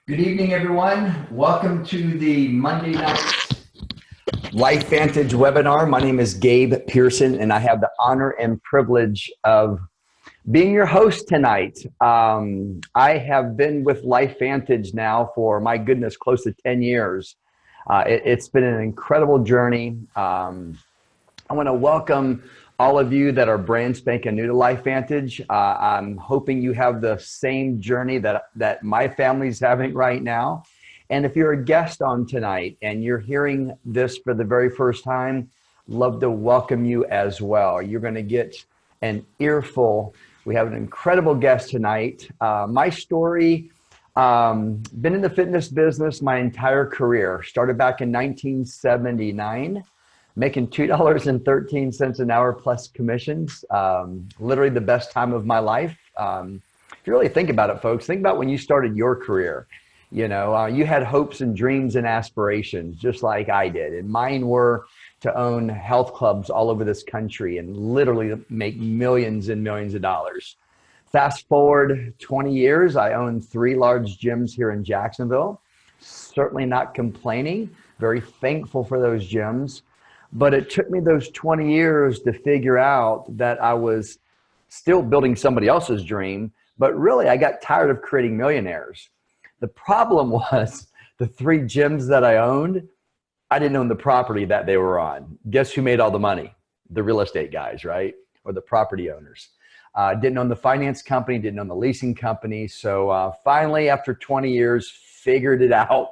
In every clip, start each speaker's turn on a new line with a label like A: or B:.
A: Good evening, everyone. Welcome to the Monday night LifeVantage webinar. My name is Gabe Pearson, and I have the honor and privilege of being your host tonight. I have been with LifeVantage now for, my goodness, close to 10 years. It's been an incredible journey. I want to welcome all of you that are brand spanking new to LifeVantage. I'm hoping you have the same journey that my family's having right now. And if you're a guest on tonight and you're hearing this for the very first time, love to welcome you as well. You're going to get an earful. We have an incredible guest tonight. My story, been in the fitness business my entire career. Started back in 1979. Making $2.13 an hour plus commissions, literally the best time of my life. If you really think about it, folks, think about when you started your career. You know, you had hopes and dreams and aspirations, just like I did. And mine were to own health clubs all over this country and literally make millions and millions of dollars. Fast forward 20 years, I own 3 large gyms here in Jacksonville. Certainly not complaining, very thankful for those gyms. But it took me those 20 years to figure out that I was still building somebody else's dream, but really I got tired of creating millionaires. The problem was the 3 gyms that I owned, I didn't own the property that they were on. Guess who made all the money? The real estate guys, right? Or the property owners. Didn't own the finance company, didn't own the leasing company. So finally, after 20 years, figured it out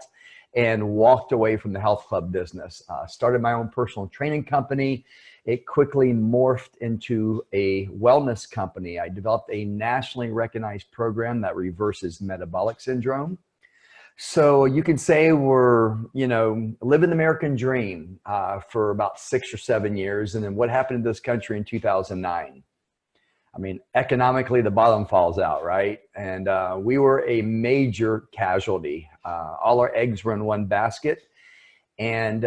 A: and walked away from the health club business. Started my own personal training company. It quickly morphed into a wellness company. I developed a nationally recognized program that reverses metabolic syndrome. So you can say we're, living the American dream for about 6 or 7 years. And then what happened in this country in 2009? I mean, economically, the bottom falls out, right? And we were a major casualty. All our eggs were in one basket. And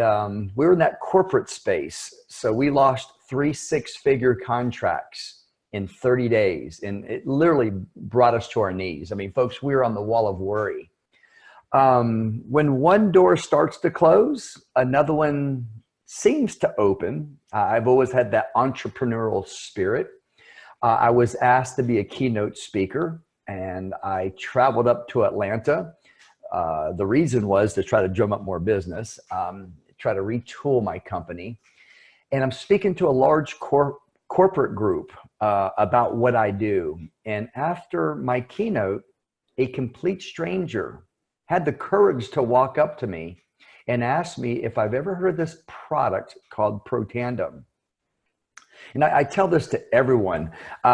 A: we were in that corporate space. So we lost 3 6-figure contracts in 30 days. And it literally brought us to our knees. I mean, folks, we were on the wall of worry. When one door starts to close, another one seems to open. I've always had that entrepreneurial spirit. I was asked to be a keynote speaker, and I traveled up to Atlanta. The reason was to try to drum up more business, try to retool my company. And I'm speaking to a large corporate group about what I do. And after my keynote, a complete stranger had the courage to walk up to me and ask me if I've ever heard of this product called Protandim. And I tell this to everyone.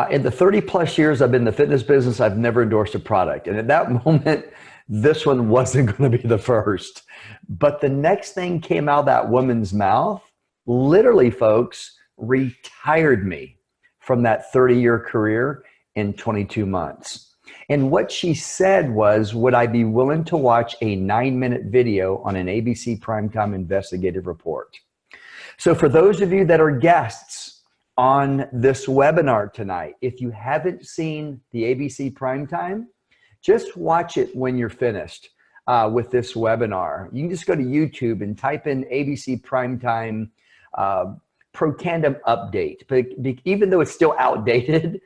A: In the 30 plus years I've been in the fitness business, I've never endorsed a product. And at that moment, this one wasn't going to be the first. But the next thing came out of that woman's mouth, literally, folks, retired me from that 30-year career in 22 months. And what she said was, would I be willing to watch a 9-minute video on an ABC Primetime investigative report? So for those of you that are guests on this webinar tonight, if you haven't seen the ABC Primetime, just watch it when you're finished with this webinar. You can just go to YouTube and type in ABC Primetime Protandim update. But even though it's still outdated,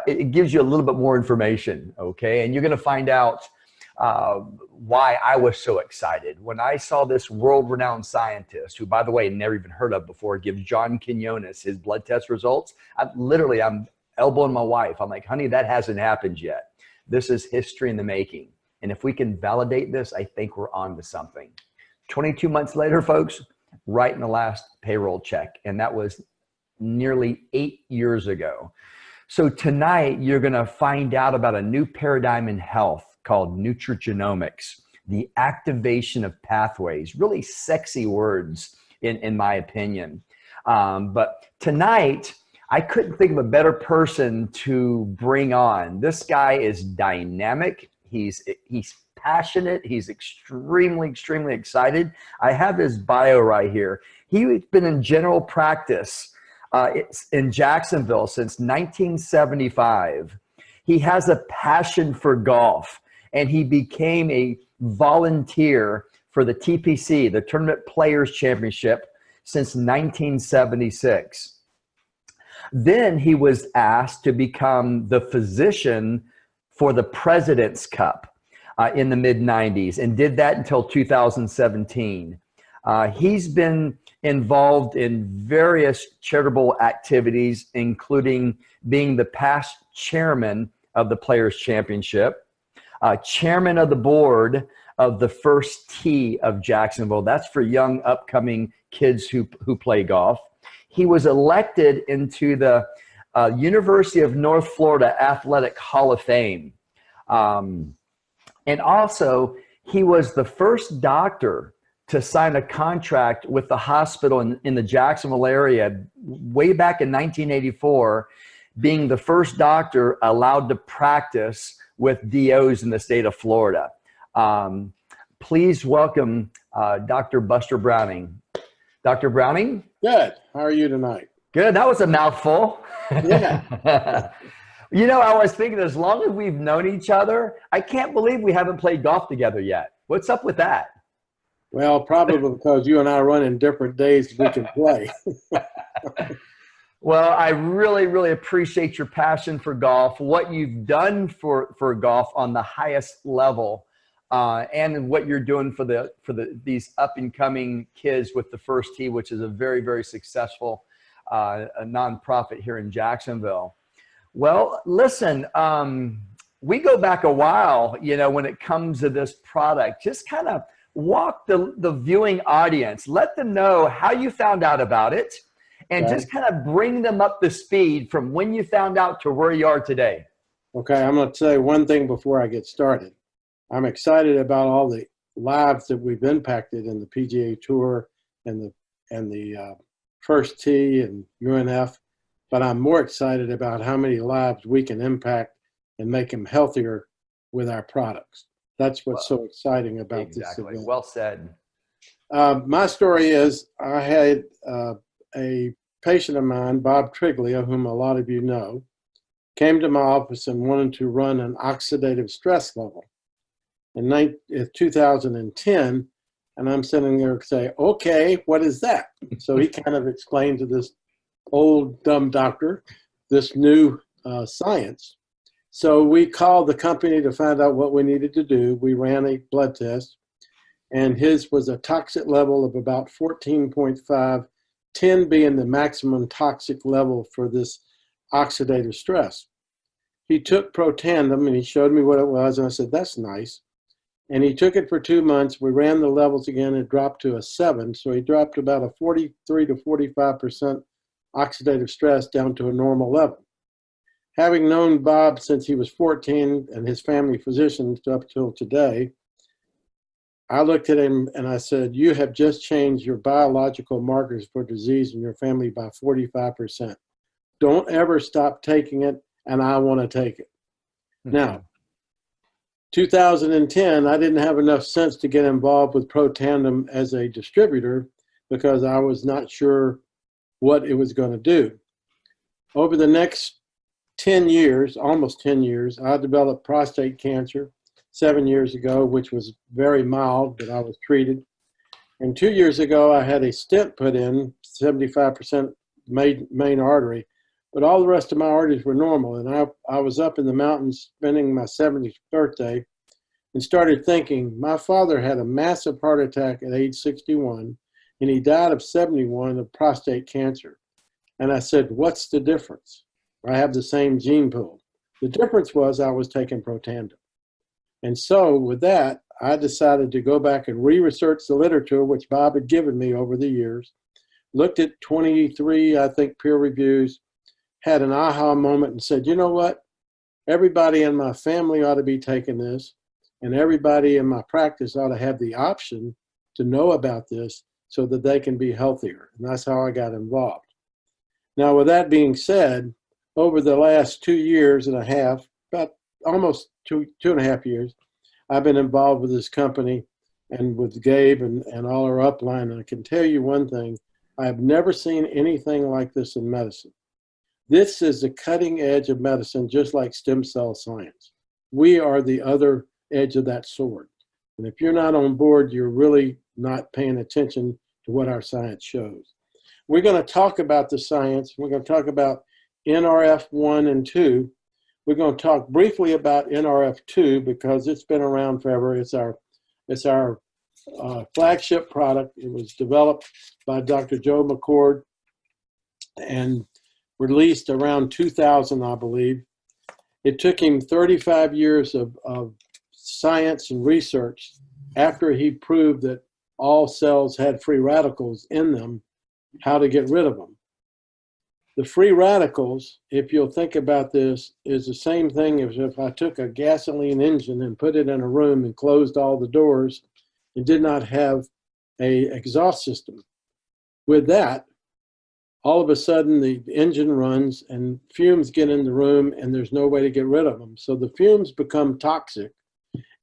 A: it gives you a little bit more information, okay? And you're gonna find out why I was so excited when I saw this world-renowned scientist, who, by the way, never even heard of before, gives John Quinones his blood test results. I'm elbowing my wife. I'm like, honey, that hasn't happened yet. This is history in the making. And if we can validate this, I think we're on to something. 22 months later, folks, right in the last payroll check. And that was nearly 8 years ago. So tonight, you're gonna find out about a new paradigm in health called nutrigenomics, the activation of pathways, really sexy words in my opinion. But tonight, I couldn't think of a better person to bring on. This guy is dynamic. He's passionate. He's extremely excited. I have his bio right here. He's been in general practice in Jacksonville since 1975. He has a passion for golf, and he became a volunteer for the TPC, the Tournament Players Championship, since 1976. Then he was asked to become the physician for the President's Cup in the mid-90s, and did that until 2017. He's been involved in various charitable activities, including being the past chairman of the Players Championship, chairman of the board of the First Tee of Jacksonville. That's for young upcoming kids who play golf. He was elected into the University of North Florida Athletic Hall of Fame. And also, he was the first doctor to sign a contract with the hospital in the Jacksonville area way back in 1984, being the first doctor allowed to practice with DOs in the state of Florida. Please welcome Dr. Buster Browning. Dr. Browning?
B: Good. How are you tonight?
A: Good. That was a mouthful.
B: Yeah.
A: You know, I was thinking, as long as we've known each other, I can't believe we haven't played golf together yet. What's up with that?
B: Well, probably because you and I run in different days we can play.
A: Well, I really, really appreciate your passion for golf, what you've done for golf on the highest level, and what you're doing for these up and coming kids with the First Tee, which is a very, very successful a nonprofit here in Jacksonville. Well, listen, we go back a while, you know, when it comes to this product. Just kind of walk the viewing audience, let them know how you found out about it, and
B: Okay.
A: just kind of bring them up to speed from when you found out to where you are today.
B: Okay, I'm going to say one thing before I get started. I'm excited about all the lives that we've impacted in the PGA Tour and the First Tee and UNF, but I'm more excited about how many lives we can impact and make them healthier with our products. That's what's so exciting about this event.
A: Well said.
B: My story is I had a patient of mine, Bob Triglia, whom a lot of you know, came to my office and wanted to run an oxidative stress level in 2010. And I'm sitting there saying, okay, what is that? So he kind of explained to this old dumb doctor this new science. So we called the company to find out what we needed to do. We ran a blood test, and his was a toxic level of about 14.5, 10 being the maximum toxic level for this oxidative stress. He took Protandim, and he showed me what it was, and I said, that's nice. And he took it for 2 months. We ran the levels again. It dropped to a 7. So he dropped about a 43 to 45% oxidative stress down to a normal level. Having known Bob since he was 14 and his family physicians up till today, I looked at him and I said, you have just changed your biological markers for disease in your family by 45%. Don't ever stop taking it, and I want to take it. Mm-hmm. Now, 2010, I didn't have enough sense to get involved with Protandim as a distributor because I was not sure what it was going to do. Over the next 10 years, almost 10 years, I developed prostate cancer 7 years ago, which was very mild, but I was treated. And 2 years ago, I had a stent put in, 75% main artery, but all the rest of my arteries were normal. And I was up in the mountains spending my 70th birthday and started thinking, my father had a massive heart attack at age 61, and he died of 71 of prostate cancer. And I said, what's the difference? I have the same gene pool. The difference was I was taking Protandim. And so with that, I decided to go back and re-research the literature, which Bob had given me over the years, looked at 23, I think, peer reviews, had an aha moment and said, you know what? Everybody in my family ought to be taking this, and everybody in my practice ought to have the option to know about this so that they can be healthier. And that's how I got involved. Now, with that being said, over the last 2 years and a half, about almost two and a half years, I've been involved with this company and with Gabe and all our upline. And I can tell you one thing, I have never seen anything like this in medicine. This is the cutting edge of medicine, just like stem cell science. We are the other edge of that sword. And if you're not on board, you're really not paying attention to what our science shows. We're going to talk about the science. We're going to talk about NRF1 and 2. We're going to talk briefly about Nrf2 because it's been around forever. It's our flagship product. It was developed by Dr. Joe McCord and released around 2000, I believe. It took him 35 years of science and research after he proved that all cells had free radicals in them, how to get rid of them. The free radicals, if you'll think about this, is the same thing as if I took a gasoline engine and put it in a room and closed all the doors and did not have an exhaust system. With that, all of a sudden the engine runs and fumes get in the room and there's no way to get rid of them. So the fumes become toxic.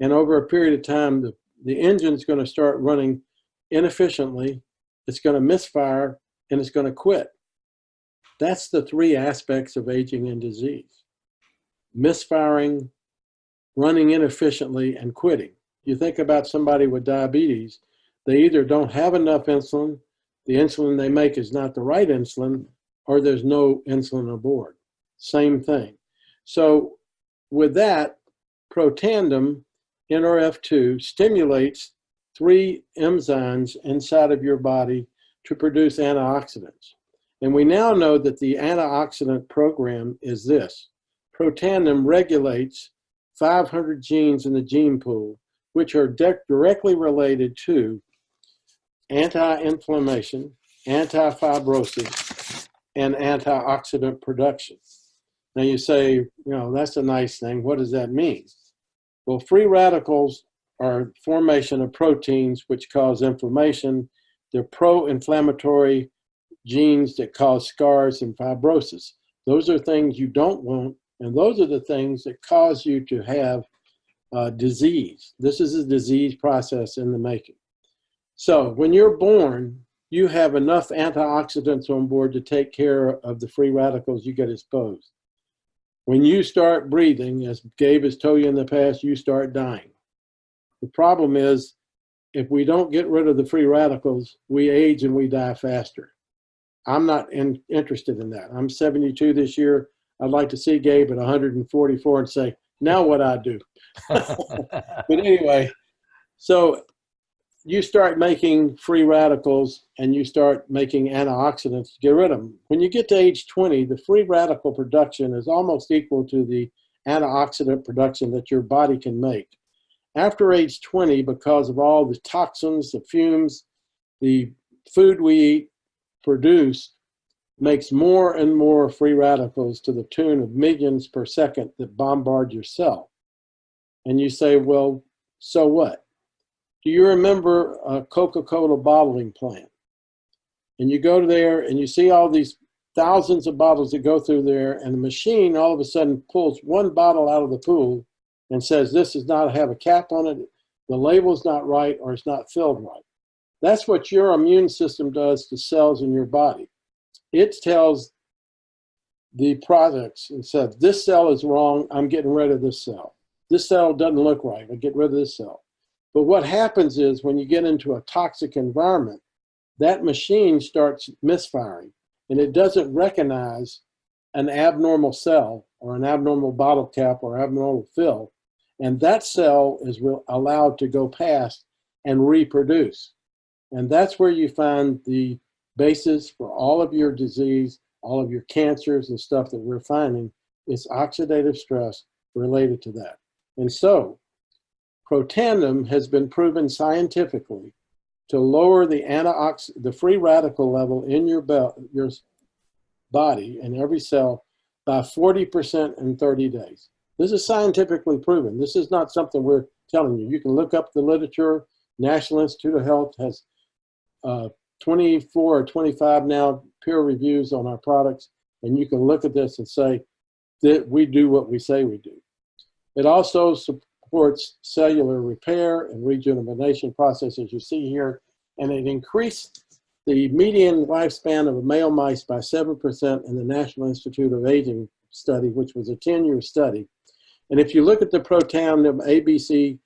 B: And over a period of time, the engine's going to start running inefficiently. It's going to misfire and it's going to quit. That's the three aspects of aging and disease: misfiring, running inefficiently, and quitting. You think about somebody with diabetes, they either don't have enough insulin, the insulin they make is not the right insulin, or there's no insulin aboard. Same thing. So with that, Protandim, Nrf2, stimulates 3 enzymes inside of your body to produce antioxidants. And we now know that the antioxidant program is this. Protandim regulates 500 genes in the gene pool, which are directly related to anti-inflammation, anti-fibrosis, and antioxidant production. Now you say, that's a nice thing. What does that mean? Well, free radicals are formation of proteins which cause inflammation. They're pro-inflammatory genes that cause scars and fibrosis. Those are things you don't want, and those are the things that cause you to have disease. This is a disease process in the making. So when you're born, you have enough antioxidants on board to take care of the free radicals you get exposed. When you start breathing, as Gabe has told you in the past, you start dying. The problem is, if we don't get rid of the free radicals, we age and we die faster. I'm not interested in that. I'm 72 this year. I'd like to see Gabe at 144 and say, now what I do. But anyway, so you start making free radicals and you start making antioxidants to get rid of them. When you get to age 20, the free radical production is almost equal to the antioxidant production that your body can make. After age 20, because of all the toxins, the fumes, the food we eat produce makes more and more free radicals to the tune of millions per second that bombard your cell. And you say, well, so what? Do you remember a Coca-Cola bottling plant? And you go there and you see all these thousands of bottles that go through there, and the machine all of a sudden pulls one bottle out of the pool and says, this does not have a cap on it, the label's not right, or it's not filled right. That's what your immune system does to cells in your body. It tells the products and says, this cell is wrong, I'm getting rid of this cell. This cell doesn't look right, I get rid of this cell. But what happens is when you get into a toxic environment, that machine starts misfiring, and it doesn't recognize an abnormal cell or an abnormal bottle cap or abnormal fill, and that cell is allowed to go past and reproduce. And that's where you find the basis for all of your disease, all of your cancers and stuff that we're finding. It's oxidative stress related to that. And so Protandim has been proven scientifically to lower the free radical level in your body and every cell by 40% in 30 days. This is scientifically proven. This is not something we're telling you. You can look up the literature. National Institute of Health has 24 or 25 now peer reviews on our products, and you can look at this and say that we do what we say we do. It also supports cellular repair and rejuvenation processes you see here, and it increased the median lifespan of male mice by 7% in the National Institute of Aging study, which was a 10-year study. And if you look at the Protandim ABC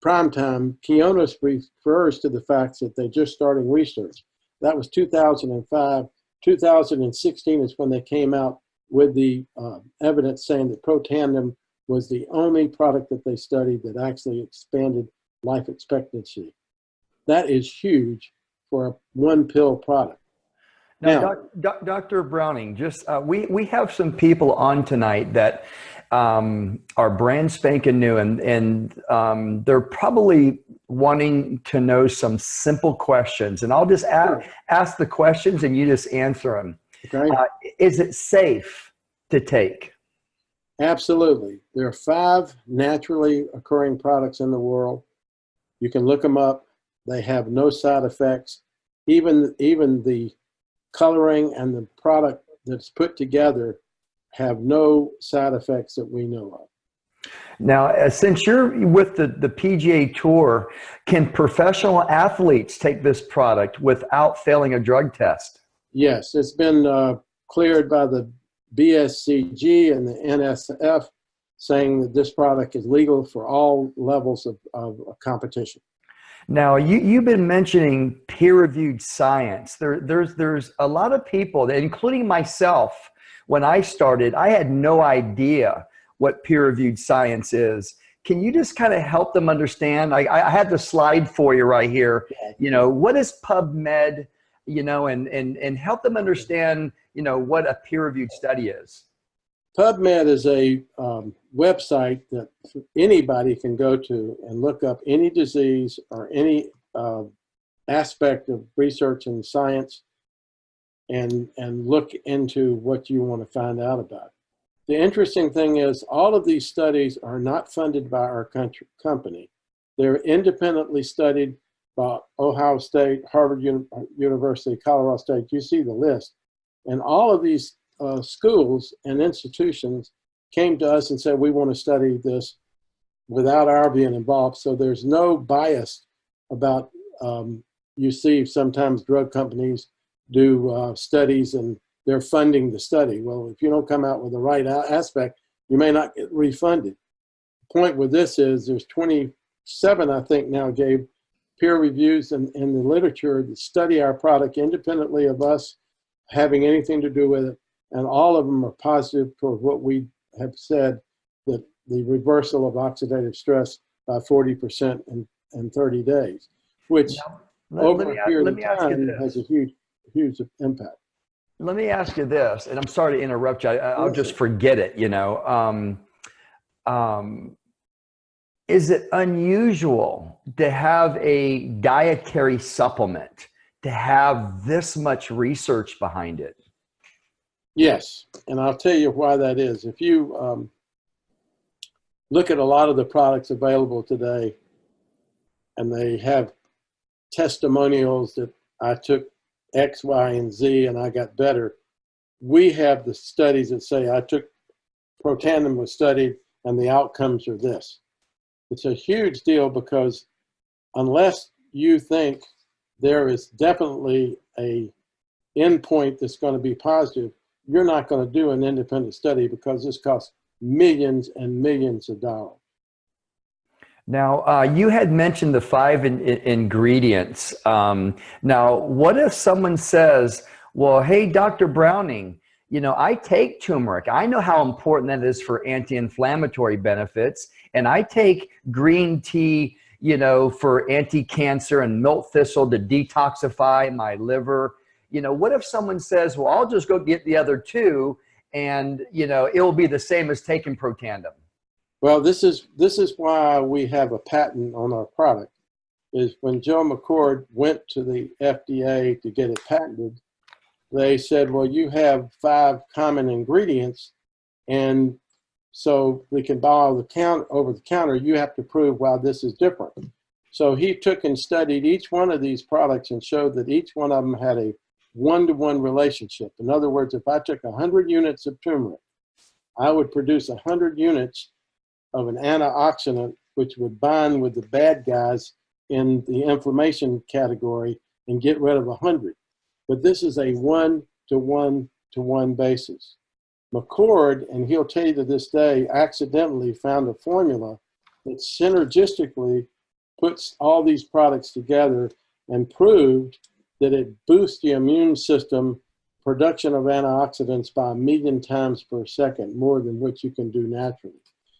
B: primetime, Kionis refers to the fact that they're just starting research. That was 2005. 2016 is when they came out with the evidence saying that Protandim was the only product that they studied that actually expanded life expectancy. That is huge for a one pill product.
A: Now, Dr. Browning, just we have some people on tonight that are brand spanking new, and they're probably wanting to know some simple questions. And I'll just ask the questions, and you just answer them.
B: Okay.
A: Is it safe to take?
B: Absolutely. There are 5 naturally occurring products in the world. You can look them up. They have no side effects. Even the coloring and the product that's put together have no side effects that we know of.
A: Now, since you're with the PGA Tour, can professional athletes take this product without failing a drug test?
B: Yes, it's been cleared by the BSCG and the NSF, saying that this product is legal for all levels of competition.
A: Now, you've been mentioning peer-reviewed science. There's a lot of people, including myself, when I started, I had no idea what peer-reviewed science is. Can you just kind of help them understand? I had the slide for you right here. You know, what is PubMed, you know, and help them understand, you know, what a peer-reviewed study is.
B: PubMed is a website that anybody can go to and look up any disease or any aspect of research and science and look into what you want to find out about. The interesting thing is all of these studies are not funded by our company. They're independently studied by Ohio State, Harvard University, Colorado State. You see the list. And all of these schools and institutions came to us and said, we want to study this without our being involved. So there's no bias about, you see sometimes drug companies do studies and they're funding the study. Well, if you don't come out with the right aspect, you may not get refunded. The point with this is there's 27, I think now, Gabe, peer reviews in the literature that study our product independently of us having anything to do with it. And all of them are positive for what we have said, that the reversal of oxidative stress by 40% in 30 days, which over a period of time has a huge impact.
A: Let me ask you this, and I'm sorry to interrupt you. I'll just forget it, you know. Is it unusual to have a dietary supplement to have this much research behind it?
B: Yes, and I'll tell you why that is. If you look at a lot of the products available today, and they have testimonials that I took X, Y, and Z and I got better, we have the studies that say I took Protandim was studied and the outcomes are this. It's a huge deal because unless you think there is definitely a endpoint that's going to be positive, you're not going to do an independent study because this costs millions and millions of dollars.
A: Now, you had mentioned the 5 ingredients. Now, what if someone says, well, hey, Dr. Browning, you know, I take turmeric. I know how important that is for anti-inflammatory benefits. And I take green tea, you know, for anti-cancer and milk thistle to detoxify my liver. You know, what if someone says, well, I'll just go get the other 2 and, you know, it'll be the same as taking Protandim?
B: Well, this is why we have a patent on our product. Is when Joe McCord went to the FDA to get it patented, they said, well, you have 5 common ingredients, and so we can buy over the counter, you have to prove why this is different. So he took and studied each one of these products and showed that each one of them had a one-to-one relationship. In other words, if I took 100 units of turmeric, I would produce 100 units of an antioxidant which would bind with the bad guys in the inflammation category and get rid of 100. But this is a one-to-one basis. McCord, and he'll tell you to this day, accidentally found a formula that synergistically puts all these products together and proved that it boosts the immune system production of antioxidants by 1,000,000 times per second, more than what you can do naturally.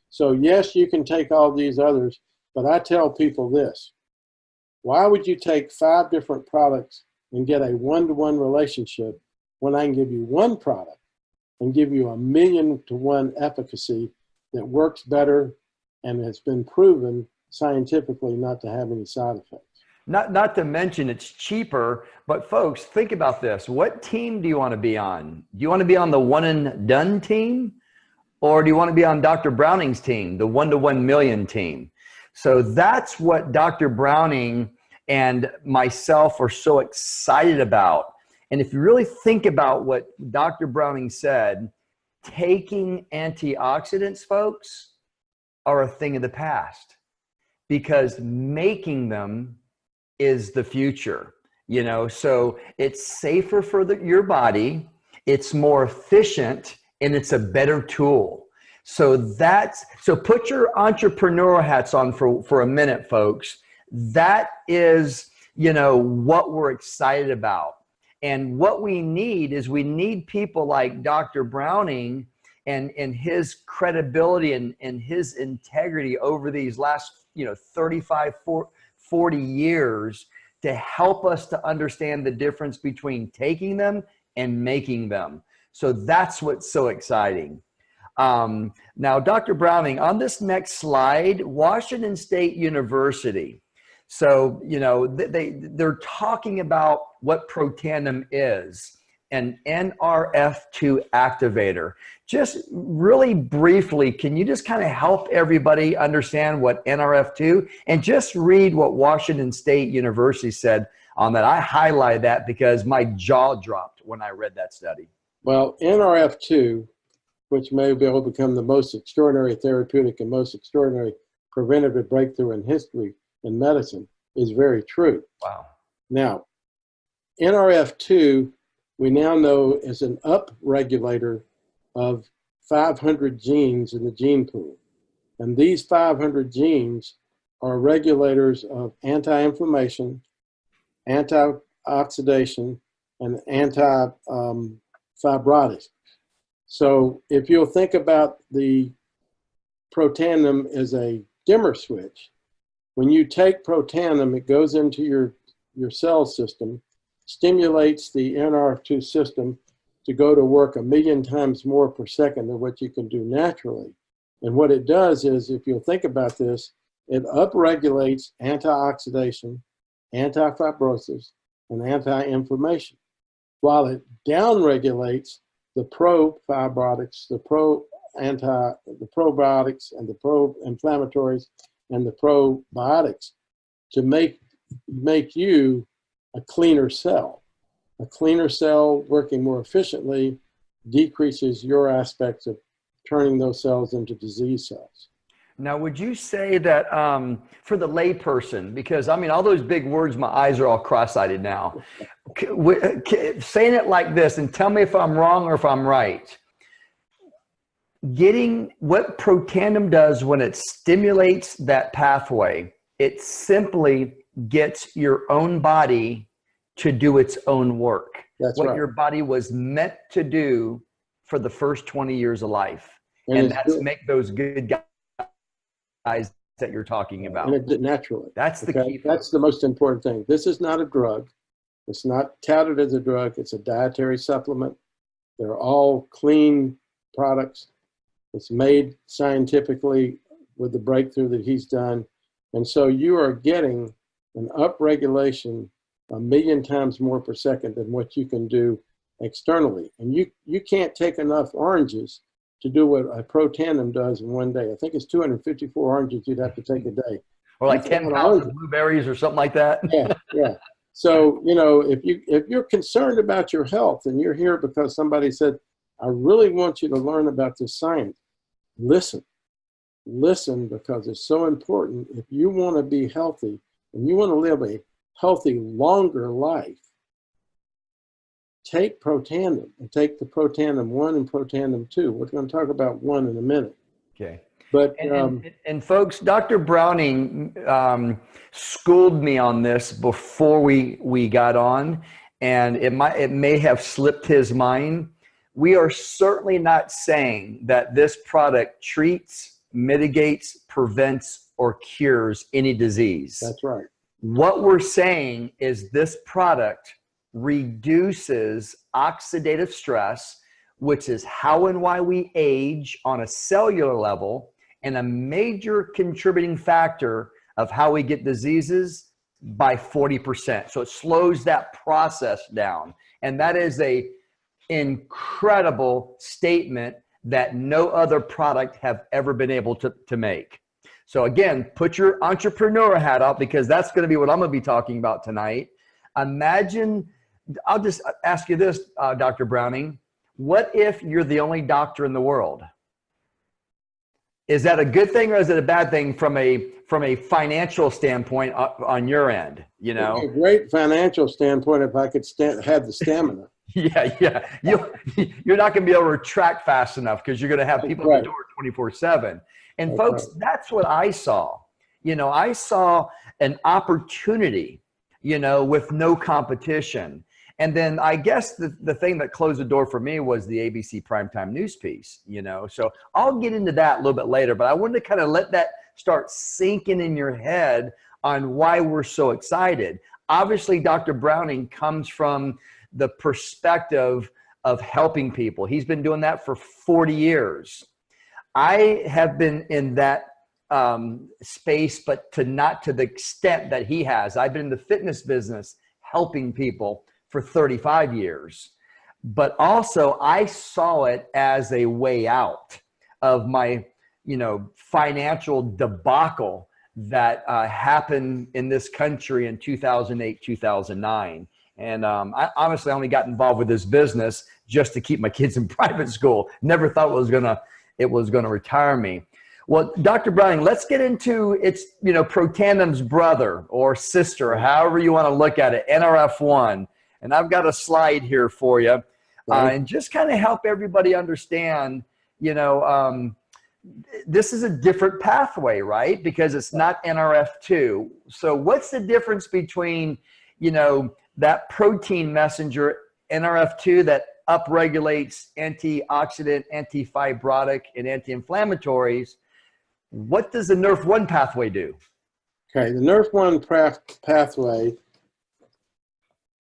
B: So yes, you can take all these others, but I tell people this: why would you take 5 different products and get a one-to-one relationship when I can give you one product and give you 1,000,000 to 1 efficacy that works better and has been proven scientifically not to have any side effects?
A: Not to mention it's cheaper, but folks, think about this. What team do you want to be on? Do you want to be on the one and done team? Or do you want to be on Dr. Browning's team, the 1 to 1,000,000 team? So that's what Dr. Browning and myself are so excited about. And if you really think about what Dr. Browning said, taking antioxidants, folks, are a thing of the past, because making them is the future. You know, so it's safer for your body, it's more efficient, and it's a better tool. So put your entrepreneurial hats on for a minute, folks. That is, you know, what we're excited about. And what we need is we need people like Dr. Browning and his credibility and his integrity over these last, 35, 40 years to help us to understand the difference between taking them and making them. So that's what's so exciting. Now, Dr. Browning, on this next slide, Washington State University. So, they're talking about what Protandim is, an Nrf2 activator. Just really briefly, can you just kind of help everybody understand what Nrf2, and just read what Washington State University said on that? I highlighted that because my jaw dropped when I read that study.
B: Well, Nrf2, which may be able to become the most extraordinary therapeutic and most extraordinary preventative breakthrough in history in medicine, is very true.
A: Wow.
B: Now, Nrf2, we now know, is an upregulator of 500 genes in the gene pool. And these 500 genes are regulators of anti-inflammation, anti-oxidation, and anti-fibrotic. So if you'll think about the Protandim as a dimmer switch, when you take Protandim, it goes into your cell system, stimulates the Nrf2 system to go to work 1,000,000 times more per second than what you can do naturally. And what it does is, if you'll think about this, it upregulates antioxidation, anti-fibrosis, and anti-inflammation, while it downregulates the pro-fibrotics, the probiotics, and the pro-inflammatories, and the probiotics to make you a cleaner cell. A cleaner cell working more efficiently decreases your aspects of turning those cells into disease cells.
A: Now, would you say that for the layperson, because I mean, all those big words, my eyes are all cross-eyed now, saying it like this, and tell me if I'm wrong or if I'm right. Getting what Protandim does when it stimulates that pathway, it simply gets your own body to do its own work.
B: That's
A: what
B: right.
A: Your body was meant to do for the first 20 years of life. And that's
B: good.
A: make those good guys that you're talking about.
B: And it did naturally.
A: That's the key.
B: That's the most important thing. This is not a drug. It's not touted as a drug. It's a dietary supplement. They're all clean products. It's made scientifically with the breakthrough that he's done. And so you are getting an upregulation 1,000,000 times more per second than what you can do externally. And you can't take enough oranges to do what a Protandim does in one day. I think it's 254 oranges you'd have to take a day.
A: Or like 10 pounds of blueberries or something like that.
B: Yeah. So, if you're concerned about your health and you're here because somebody said, I really want you to learn about this science, listen, because it's so important. If you want to be healthy and you want to live a healthy, longer life, take Protandim and take the Protandim 1 and Protandim 2. We're going to talk about 1 in a minute.
A: Okay.
B: But
A: And folks, Dr. Browning schooled me on this before we got on, and it may have slipped his mind. We are certainly not saying that this product treats, mitigates, prevents, or cures any disease.
B: that's right.
A: What we're saying is this product reduces oxidative stress, which is how and why we age on a cellular level, and a major contributing factor of how we get diseases by 40%. So it slows that process down. And that is a incredible statement that no other product have ever been able to make. So again, put your entrepreneur hat up, because that's going to be what I'm going to be talking about tonight. Imagine, I'll just ask you this, Dr. Browning, what if you're the only doctor in the world? Is that a good thing or is it a bad thing from a financial standpoint on your end? You know,
B: It'd be a great financial standpoint if I could have the stamina.
A: Yeah. You're not going to be able to retract fast enough because you're going to have people at the door 24/7. And folks, that's what I saw. You know, I saw an opportunity, you know, with no competition. And then I guess the thing that closed the door for me was the ABC primetime news piece, you know. So I'll get into that a little bit later, but I wanted to kind of let that start sinking in your head on why we're so excited. Obviously, Dr. Browning comes from the perspective of helping people. He's been doing that for 40 years. I have been in that space, but not to the extent that he has. I've been in the fitness business helping people for 35 years. But also I saw it as a way out of my, you know, financial debacle that happened in this country in 2008, 2009. And I honestly only got involved with this business just to keep my kids in private school. Never thought it was gonna retire me. Well, Dr. Browning, let's get into it's, you know, Protanim's brother or sister, however you want to look at it, NRF1. And I've got a slide here for you, and just kind of help everybody understand, you know, this is a different pathway, right? Because it's not Nrf2. So what's the difference between, you know, that protein messenger Nrf2 that upregulates antioxidant, antifibrotic, and anti-inflammatories? What does the Nrf1 pathway do?
B: Okay, the Nrf1 pathway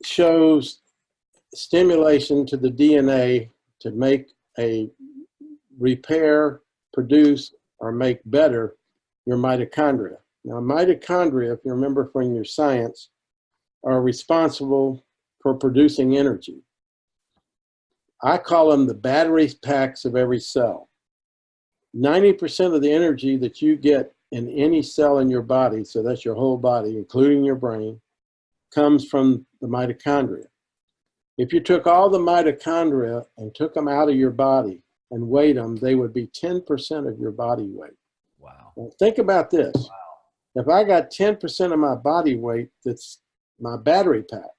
B: shows stimulation to the DNA to make a repair, produce, or make better your mitochondria. Now, mitochondria, if you remember from your science, are responsible for producing energy. I call them the battery packs of every cell. 90% of the energy that you get in any cell in your body, so that's your whole body, including your brain, comes from the mitochondria. If you took all the mitochondria and took them out of your body and weighed them, they would be 10% of your body weight.
A: Wow.
B: Now, think about this. Wow. If I got 10% of my body weight, that's my battery pack,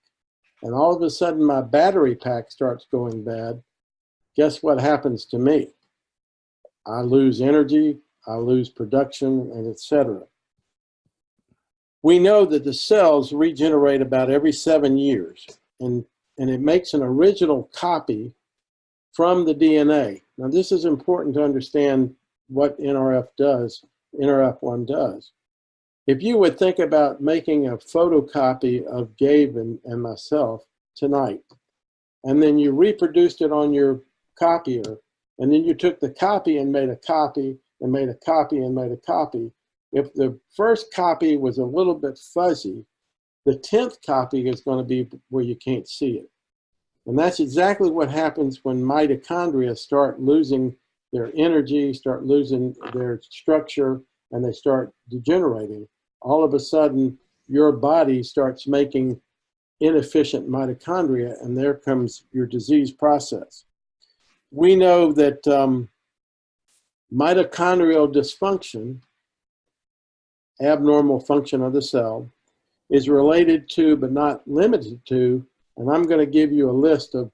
B: and all of a sudden my battery pack starts going bad, guess what happens to me? I lose energy, I lose production, and etc. We know that the cells regenerate about every 7 years, and it makes an original copy from the DNA. Now, this is important to understand what NRF1 does. If you would think about making a photocopy of Gabe and myself tonight, and then you reproduced it on your copier, and then you took the copy and made a copy and made a copy and made a copy. If the first copy was a little bit fuzzy, the 10th copy is going to be where you can't see it. And that's exactly what happens when mitochondria start losing their energy, start losing their structure, and they start degenerating. All of a sudden, your body starts making inefficient mitochondria, and there comes your disease process. We know that mitochondrial dysfunction, abnormal function of the cell, is related to, but not limited to, and I'm going to give you a list of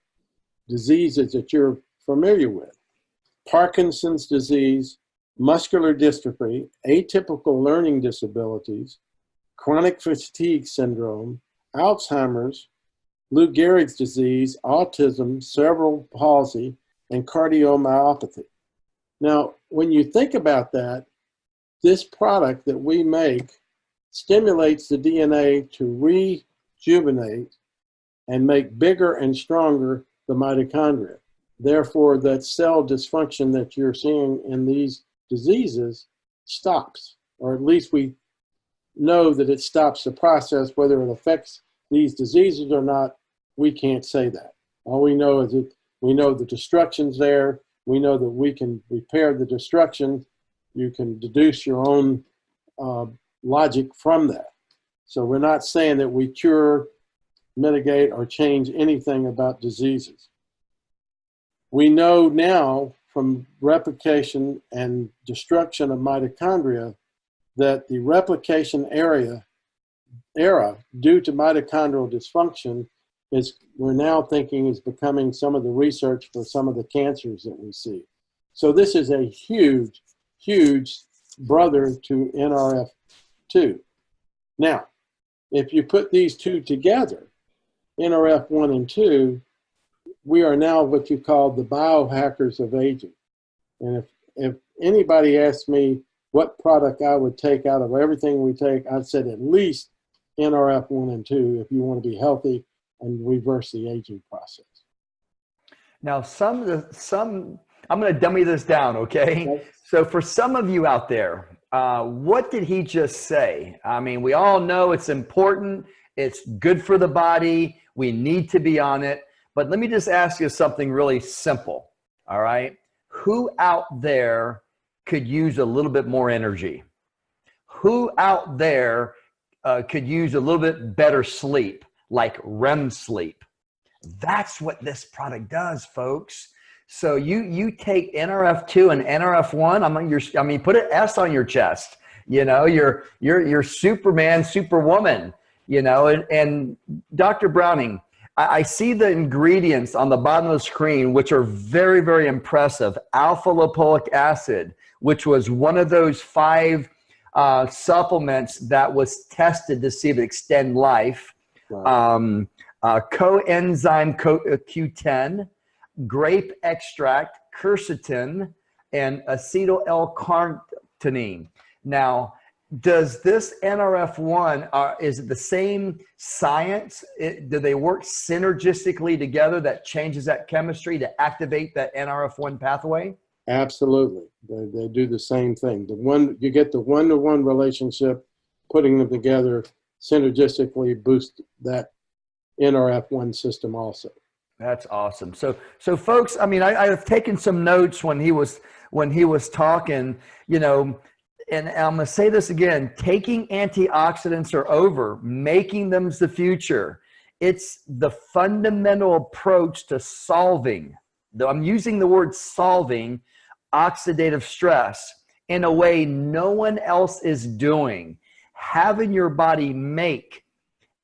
B: diseases that you're familiar with: Parkinson's disease, muscular dystrophy, atypical learning disabilities, chronic fatigue syndrome, Alzheimer's, Lou Gehrig's disease, autism, cerebral palsy, and cardiomyopathy. Now, when you think about that, this product that we make stimulates the DNA to rejuvenate and make bigger and stronger the mitochondria. Therefore, that cell dysfunction that you're seeing in these diseases stops, or at least we know that it stops the process. Whether it affects these diseases or not, we can't say that. All we know is that we know the destruction's there. We know that we can repair the destruction. You can deduce your own logic from that. So we're not saying that we cure, mitigate, or change anything about diseases. We know now from replication and destruction of mitochondria that the replication era due to mitochondrial dysfunction is, we're now thinking, is becoming some of the research for some of the cancers that we see. So this is a huge, huge brother to Nrf2. Now, if you put these two together, NRF1 and 2, we are now what you call the biohackers of aging. And if anybody asked me what product I would take out of everything we take, I'd say at least NRF1 and 2 if you want to be healthy and reverse the aging process.
A: Now, I'm going to dummy this down, okay? So for some of you out there, what did he just say? I mean, we all know it's important. It's good for the body. We need to be on it. But let me just ask you something really simple, all right? Who out there could use a little bit more energy? Who out there could use a little bit better sleep, like REM sleep? That's what this product does, folks. So you take NRF2 and NRF1. I mean, put an S on your chest. You know, you're Superman, Superwoman. You know, and Dr. Browning, I see the ingredients on the bottom of the screen, which are very, very impressive. Alpha lipoic acid, which was one of those 5 supplements that was tested to see if it extend life. Wow. Coenzyme Q10, grape extract, quercetin, and acetyl L-carnitine. Now, does this NRF1, is it the same science? Do they work synergistically together that changes that chemistry to activate that NRF1 pathway?
B: Absolutely. They do the same thing. You get the one-to-one relationship, putting them together synergistically boost that NRF1 system also.
A: That's awesome. So folks, I mean, I have taken some notes when he was talking, you know, and I'm going to say this again, taking antioxidants are over, making them's the future. It's the fundamental approach to solving, though I'm using the word solving, oxidative stress in a way no one else is doing. Having your body make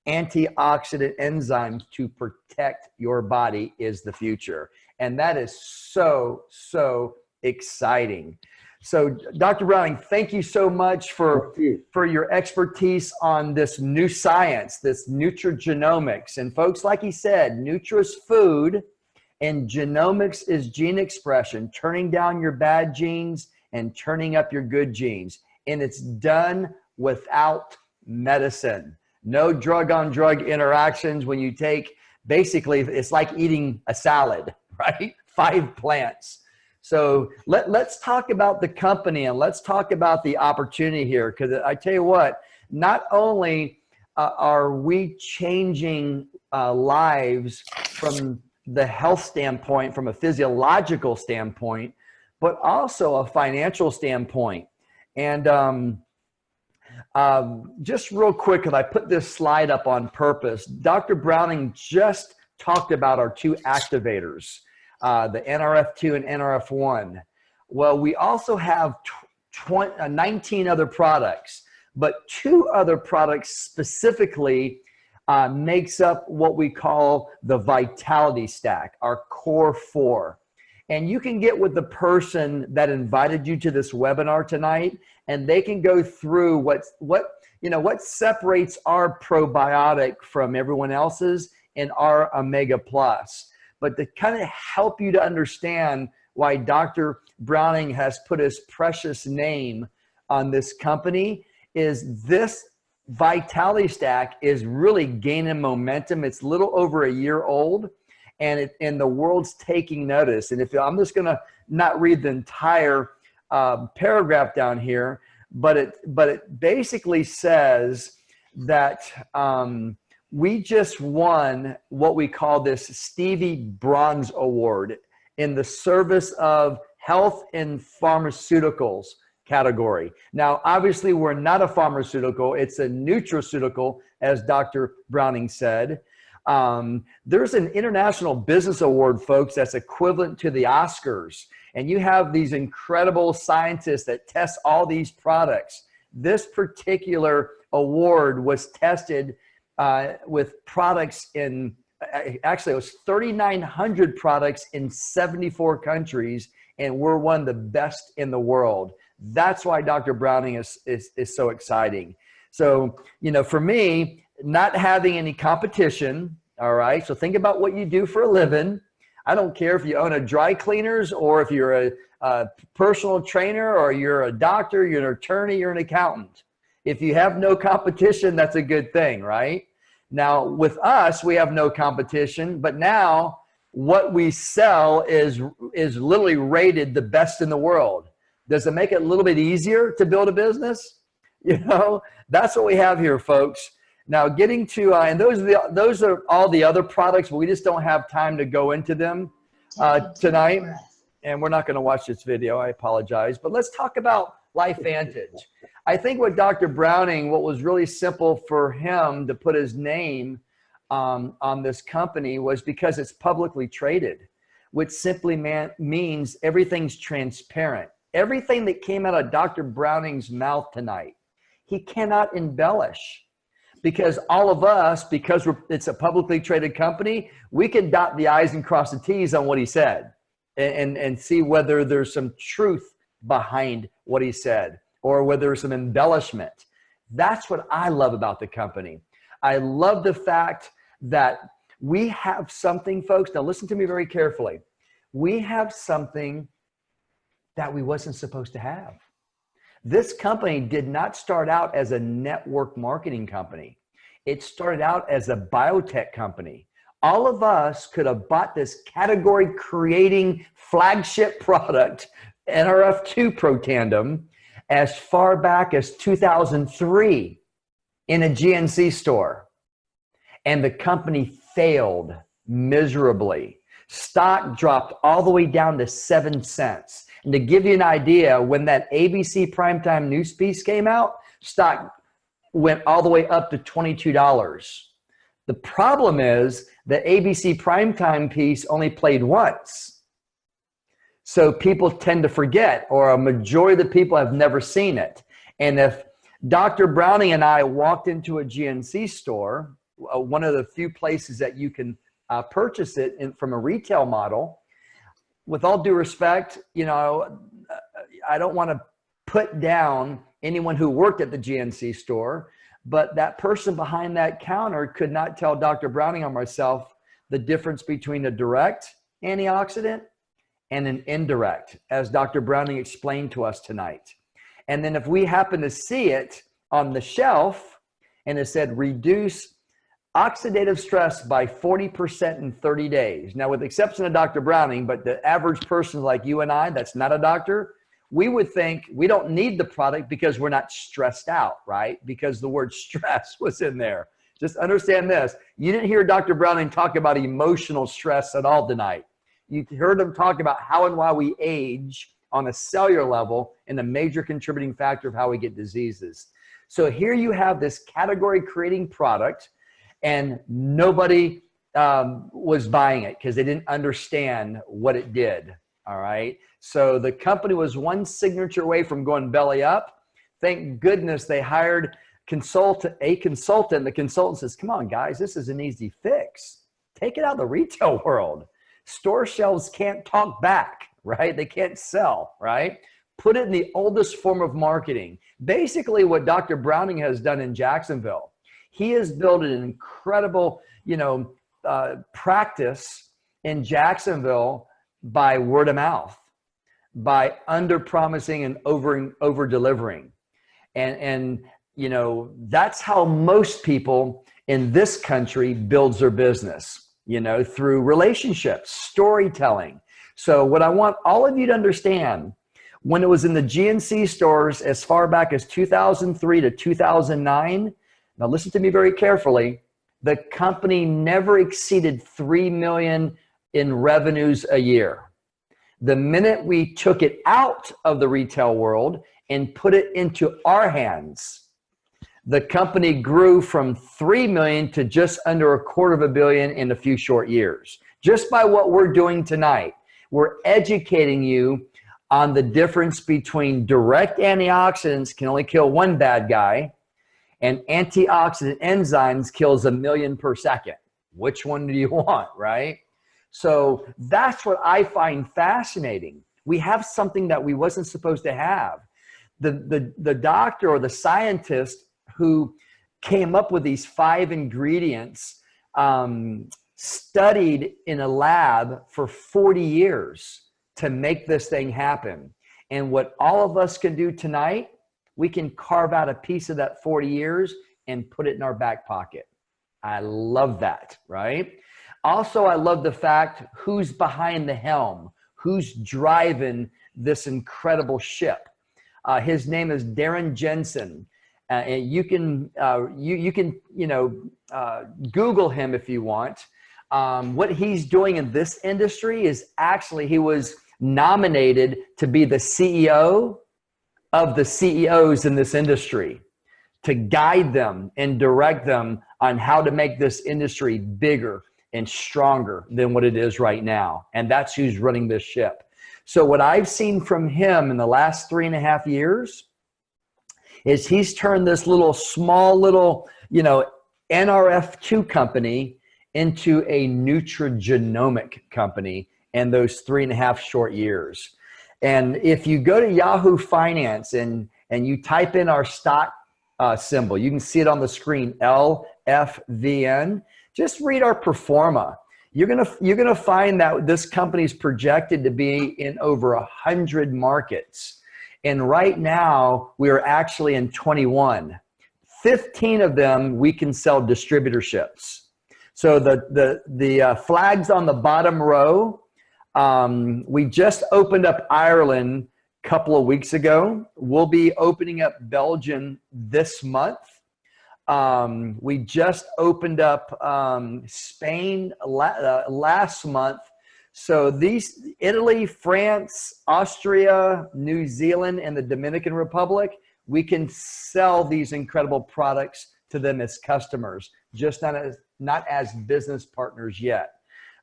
A: antioxidant enzymes to protect your body is the future. And that is so, so exciting. So Dr. Browning, thank you so much for your expertise on this new science, this nutrigenomics. And folks, like he said, Nutra is food and genomics is gene expression, turning down your bad genes and turning up your good genes. And it's done without medicine. No drug-on-drug interactions. When you take, basically, it's like eating a salad, right? 5 plants. So let's talk about the company and let's talk about the opportunity here. Because I tell you what, not only are we changing lives from the health standpoint, from a physiological standpoint, but also a financial standpoint. And just real quick, because I put this slide up on purpose, Dr. Browning just talked about our 2 activators, the Nrf2 and Nrf1. Well, we also have 19 other products, but 2 other products specifically makes up what we call the vitality stack, our core 4. And you can get with the person that invited you to this webinar tonight, and they can go through what separates our probiotic from everyone else's and our Omega Plus. But to kind of help you to understand why Dr. Browning has put his precious name on this company is this Vitality Stack is really gaining momentum. It's a little over a year old, and the world's taking notice. And if I'm just going to not read the entire paragraph down here, but it basically says that we just won what we call this Stevie Bronze Award in the service of health and pharmaceuticals category. Now, obviously, we're not a pharmaceutical. It's a nutraceutical, as Dr. Browning said. There's an International Business Award, folks, that's equivalent to the Oscars. And you have these incredible scientists that test all these products. This particular award was tested with products in, actually it was 3,900 products in 74 countries, and we're one of the best in the world. That's why Dr. Browning is so exciting. So, for me, not having any competition, all right? So think about what you do for a living. I don't care if you own a dry cleaners or if you're a personal trainer or you're a doctor, you're an attorney, you're an accountant. If you have no competition, that's a good thing, right? Now, with us, we have no competition, but now what we sell is literally rated the best in the world. Does it make it a little bit easier to build a business? That's what we have here, folks. Now, getting to, and those are all the other products, but we just don't have time to go into them tonight. And we're not going to watch this video. I apologize. But let's talk about LifeVantage. I think what Dr. Browning, what was really simple for him to put his name on this company was because it's publicly traded, which simply means everything's transparent. Everything that came out of Dr. Browning's mouth tonight, he cannot embellish. Because all of us, because it's a publicly traded company, we can dot the I's and cross the T's on what he said and see whether there's some truth behind what he said or whether there's some embellishment. That's what I love about the company. I love the fact that we have something, folks. Now listen to me very carefully. We have something that we wasn't supposed to have. This company did not start out as a network marketing company. It started out as a biotech company. All of us could have bought this category creating flagship product, Nrf2 Protandem, as far back as 2003 in a GNC store. And the company failed miserably. Stock dropped all the way down to 7 cents. And to give you an idea, when that ABC primetime news piece came out, stock went all the way up to $22. The problem is the ABC primetime piece only played once. So people tend to forget, or a majority of the people have never seen it. And if Dr. Browning and I walked into a GNC store, one of the few places that you can purchase it from a retail model, with all due respect, I don't want to put down anyone who worked at the GNC store, but that person behind that counter could not tell Dr. Browning or myself the difference between a direct antioxidant and an indirect, as Dr. Browning explained to us tonight. And then if we happen to see it on the shelf and it said reduce oxidative stress by 40% in 30 days. Now, with the exception of Dr. Browning, but the average person like you and I, that's not a doctor, we would think we don't need the product because we're not stressed out, right? Because the word stress was in there. Just understand this. You didn't hear Dr. Browning talk about emotional stress at all tonight. You heard him talk about how and why we age on a cellular level and a major contributing factor of how we get diseases. So here you have this category creating product, and nobody was buying it because they didn't understand what it did, all right? So the company was one signature away from going belly up. Thank goodness they hired a consultant. The consultant says, come on, guys, this is an easy fix. Take it out of the retail world. Store shelves can't talk back, right? They can't sell, right? Put it in the oldest form of marketing. Basically what Dr. Browning has done in Jacksonville, he has built an incredible, practice in Jacksonville by word of mouth, by under promising and over delivering. And that's how most people in this country builds their business, through relationships, storytelling. So what I want all of you to understand, when it was in the GNC stores as far back as 2003 to 2009, now listen to me very carefully, the company never exceeded 3 million in revenues a year. The minute we took it out of the retail world and put it into our hands, the company grew from 3 million to just under $250 million in a few short years. Just by what we're doing tonight, we're educating you on the difference between direct antioxidants can only kill one bad guy, and antioxidant enzymes kills 1 million per second. Which one do you want, right? So that's what I find fascinating. We have something that we wasn't supposed to have. The doctor or the scientist who came up with these 5 ingredients studied in a lab for 40 years to make this thing happen. And what all of us can do tonight, we can carve out a piece of that 40 years and put it in our back pocket. I love that, right? Also, I love the fact who's behind the helm, who's driving this incredible ship. His name is Darren Jensen. And you can Google him if you want. What he's doing in this industry is actually, he was nominated to be the CEO of the CEOs in this industry, to guide them and direct them on how to make this industry bigger and stronger than what it is right now. And that's who's running this ship. So what I've seen from him in the last 3.5 years is he's turned this small little Nrf2 company into a nutrigenomic company in those 3.5 short years. And if you go to Yahoo Finance and you type in our stock symbol, you can see it on the screen, LFVN. Just read our pro forma. You're gonna find that this company is projected to be in over 100 markets. And right now, we are actually in 21. 15 of them, we can sell distributorships. So the flags on the bottom row, we just opened up Ireland a couple of weeks ago. We'll be opening up Belgium this month. We just opened up Spain last month. So these, Italy, France, Austria, New Zealand, and the Dominican Republic, we can sell these incredible products to them as customers, just not as business partners yet.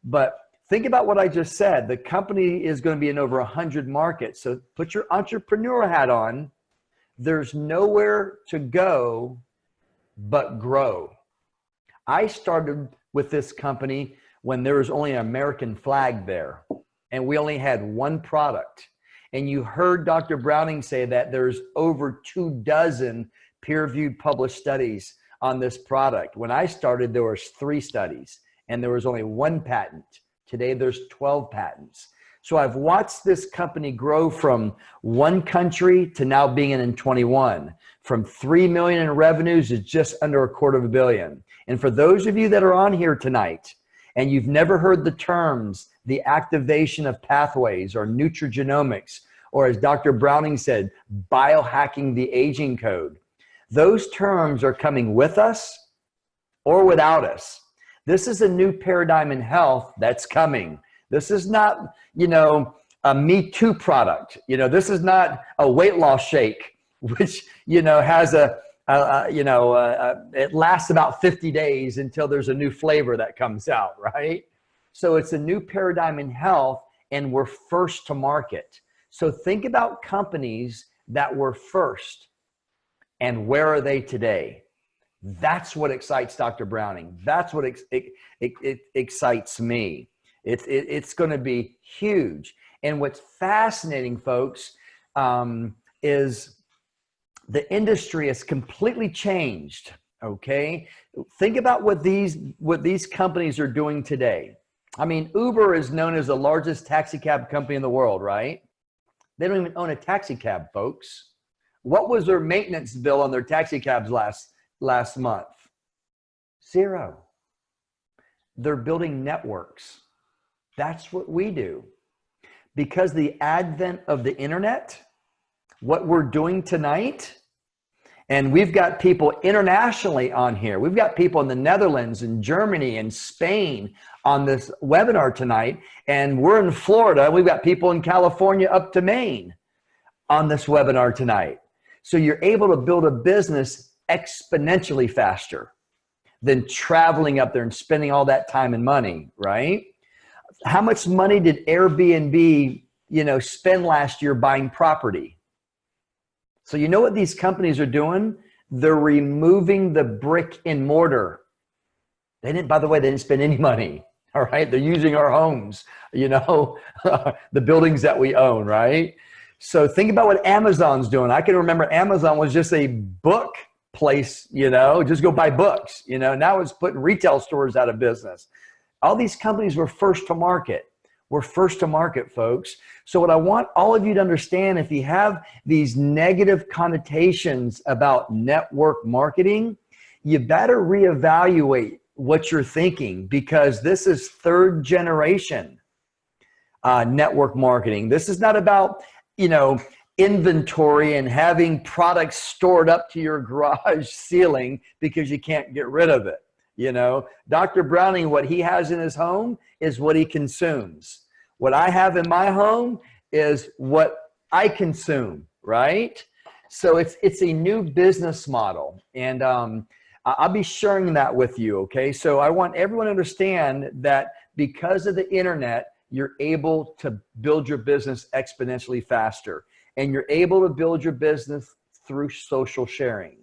A: But think about what I just said. The company is going to be in over 100 markets. So put your entrepreneur hat on. There's nowhere to go but grow. I started with this company when there was only an American flag there, and we only had one product. And you heard Dr. Browning say that there's over 24 peer-reviewed published studies on this product. When I started, there was 3 studies, and there was only 1 patent. Today, there's 12 patents. So I've watched this company grow from 1 country to now being in 21, from 3 million in revenues to just under $250 million. And for those of you that are on here tonight, and you've never heard the terms, the activation of pathways or nutrigenomics, or as Dr. Browning said, biohacking the aging code, those terms are coming with us or without us. This is a new paradigm in health that's coming. This is not, a Me Too product. This is not a weight loss shake, which, has it lasts about 50 days until there's a new flavor that comes out, right? So it's a new paradigm in health, and we're first to market. So think about companies that were first, and where are they today? That's what excites Dr. Browning. That's what excites me. It's going to be huge. And what's fascinating, folks, is the industry has completely changed. Okay, think about what these companies are doing today. I mean, Uber is known as the largest taxi cab company in the world, right? They don't even own a taxi cab, folks. What was their maintenance bill on their taxi cabs last month? Zero. They're building networks. That's what we do. Because the advent of the internet, what we're doing tonight, and we've got people internationally on here. We've got people in the Netherlands and Germany and Spain on this webinar tonight. And we're in Florida. We've got people in California up to Maine on this webinar tonight. So you're able to build a business exponentially faster than traveling up there and spending all that time and money, right? How much money did Airbnb, spend last year buying property? So you know what these companies are doing? They're removing the brick and mortar. By the way, they didn't spend any money. All right. They're using our homes, the buildings that we own, right? So think about what Amazon's doing. I can remember Amazon was just a book place, just go buy books, now it's putting retail stores out of business. All these companies were first to market. We're first to market, folks. So what I want all of you to understand, if you have these negative connotations about network marketing, you better reevaluate what you're thinking, because this is third generation network marketing. This is not about, inventory and having products stored up to your garage ceiling because you can't get rid of it. Dr. Browning, what he has in his home is what he consumes. What I have in my home is what I consume, right? So it's a new business model. And I'll be sharing that with you, okay? So I want everyone to understand that because of the internet, you're able to build your business exponentially faster. And you're able to build your business through social sharing.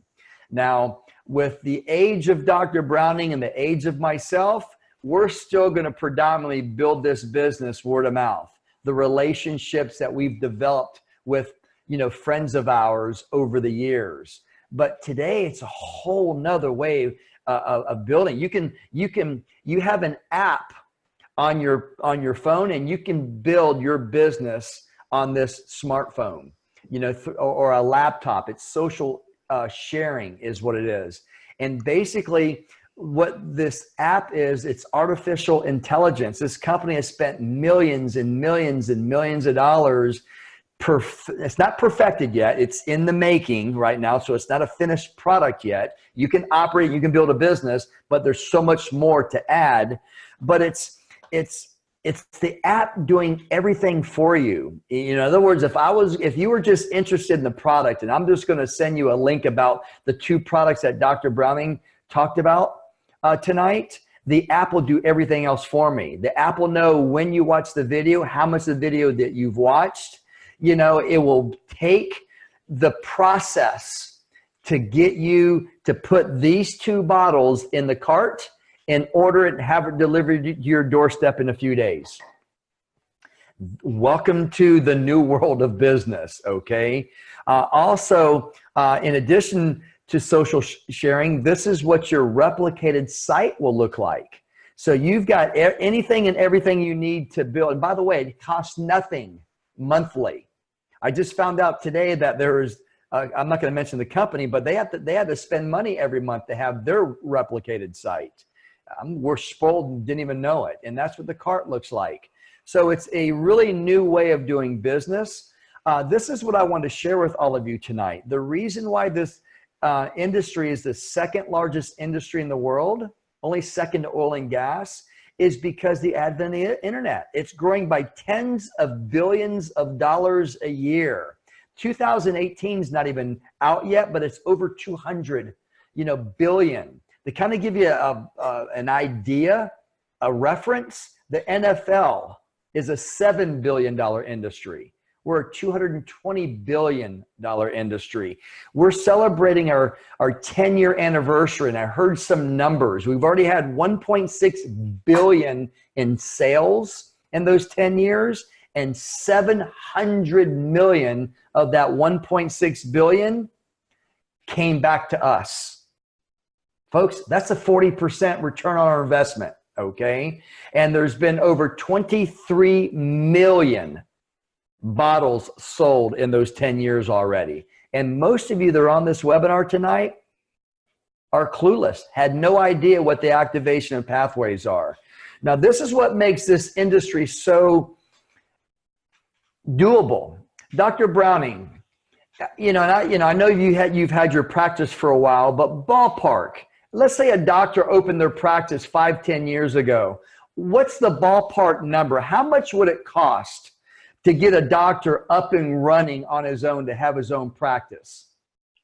A: Now, with the age of Dr. Browning and the age of myself, we're still going to predominantly build this business word of mouth. The relationships that we've developed with, friends of ours over the years. But today it's a whole nother way of building. You have an app on your phone, and you can build your business on this smartphone, or a laptop. It's social sharing is what it is. And basically what this app is, it's artificial intelligence. This company has spent millions and millions and millions of dollars. It's not perfected yet. It's in the making right now. So it's not a finished product yet. You can operate, you can build a business, but there's so much more to add. But it's the app doing everything for you. In other words, if you were just interested in the product, and I'm just going to send you a link about the two products that Dr. Browning talked about tonight, the app will do everything else for me. The app will know when you watch the video, how much of the video that you've watched. It will take the process to get you to put these two bottles in the cart and order it and have it delivered to your doorstep in a few days. Welcome to the new world of business, okay? Also, in addition to social sharing, this is what your replicated site will look like. So you've got anything and everything you need to build. And by the way, it costs nothing monthly. I just found out today that there is, I'm not going to mention the company, but they have to spend money every month to have their replicated site. We're spoiled and didn't even know it. And that's what the cart looks like. So it's a really new way of doing business. This is what I want to share with all of you tonight. The reason why this industry is the second largest industry in the world, only second to oil and gas, is because the advent of the internet. It's growing by tens of billions of dollars a year. 2018 is not even out yet, but it's over 200, billion. To kind of give you an idea, a reference, the NFL is a $7 billion industry. We're a $220 billion industry. We're celebrating our 10-year anniversary, and I heard some numbers. We've already had 1.6 billion in sales in those 10 years, and 700 million of that 1.6 billion came back to us. Folks, that's a 40% return on our investment, okay? And there's been over 23 million bottles sold in those 10 years already. And most of you that are on this webinar tonight are clueless, had no idea what the activation and pathways are. Now, this is what makes this industry so doable. Dr. Browning, I know you've had your practice for a while, but ballpark, let's say a doctor opened their practice 5-10 years ago. What's the ballpark number? How much would it cost to get a doctor up and running on his own to have his own practice?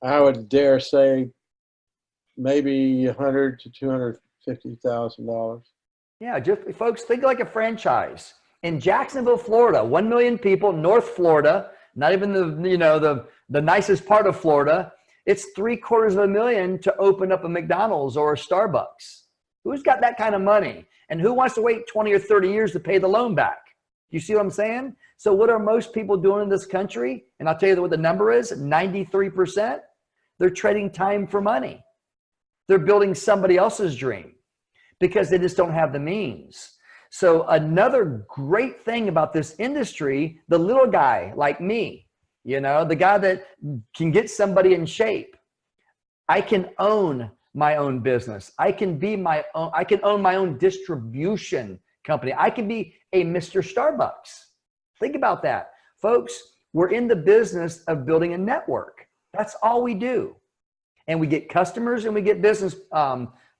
B: I would dare say maybe $100,000 to $250,000.
A: Yeah, just folks, think like a franchise. In Jacksonville, Florida, 1 million people, North Florida, not even the nicest part of Florida, it's $750,000 to open up a McDonald's or a Starbucks. Who's got that kind of money? And who wants to wait 20 or 30 years to pay the loan back? You see what I'm saying? So what are most people doing in this country? And I'll tell you what the number is, 93%. They're trading time for money. They're building somebody else's dream because they just don't have the means. So another great thing about this industry, the little guy like me, the guy that can get somebody in shape, I can own my own business. I can own my own distribution company. I can be a Mr. Starbucks. Think about that. Folks, we're in the business of building a network. That's all we do. And we get customers and we get business